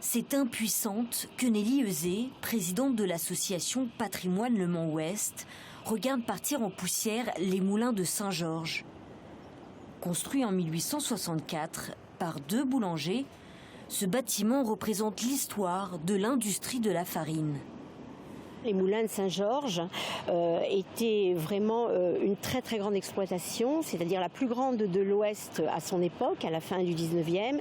C'est impuissante que Nelly Euzé, présidente de l'association Patrimoine Le Mans-Ouest, regarde partir en poussière les moulins de Saint-Georges. Construit en 1864 par 2 boulangers, ce bâtiment représente l'histoire de l'industrie de la farine. Les moulins de Saint-Georges étaient vraiment une très très grande exploitation, c'est-à-dire la plus grande de l'Ouest à son époque, à la fin du 19e.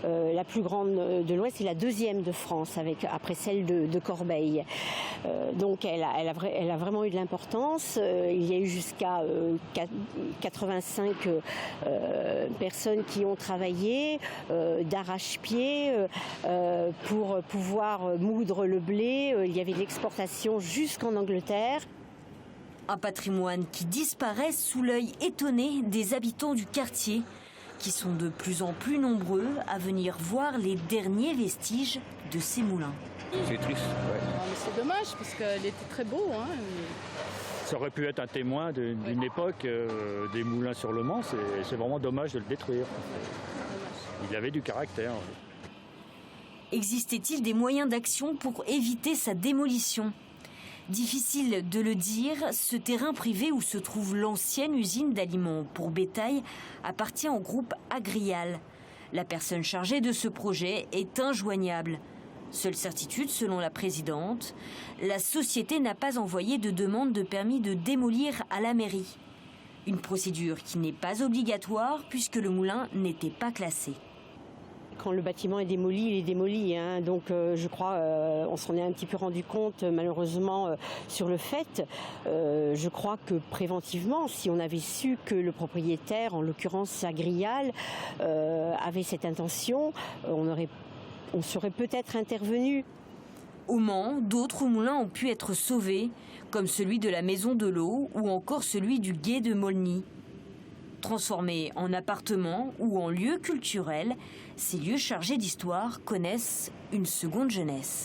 La plus grande de l'Ouest est la 2e de France, après celle de Corbeil. Donc elle a vraiment eu de l'importance. Il y a eu jusqu'à 85 personnes qui ont travaillé d'arrache-pied pour pouvoir moudre le blé. Il y avait de l'exportation jusqu'en Angleterre. Un patrimoine qui disparaît sous l'œil étonné des habitants du quartier, qui sont de plus en plus nombreux à venir voir les derniers vestiges de ces moulins. C'est triste, ouais. C'est dommage parce qu'il était très beau. Hein. Ça aurait pu être un témoin d'une époque des moulins sur le Mans. C'est vraiment dommage de le détruire. Il avait du caractère. Existait-il des moyens d'action pour éviter sa démolition ? Difficile de le dire, ce terrain privé où se trouve l'ancienne usine d'aliments pour bétail appartient au groupe Agrial. La personne chargée de ce projet est injoignable. Seule certitude, selon la présidente, la société n'a pas envoyé de demande de permis de démolir à la mairie. Une procédure qui n'est pas obligatoire puisque le moulin n'était pas classé. Quand le bâtiment est démoli, il est démoli. Hein. Donc je crois on s'en est un petit peu rendu compte malheureusement sur le fait. Je crois que préventivement, si on avait su que le propriétaire, en l'occurrence Agrial, avait cette intention, on serait peut-être intervenu. Au Mans, d'autres moulins ont pu être sauvés, comme celui de la Maison de l'Eau ou encore celui du Gué de Maulny. Transformés en appartements ou en lieux culturels, ces lieux chargés d'histoire connaissent une seconde jeunesse.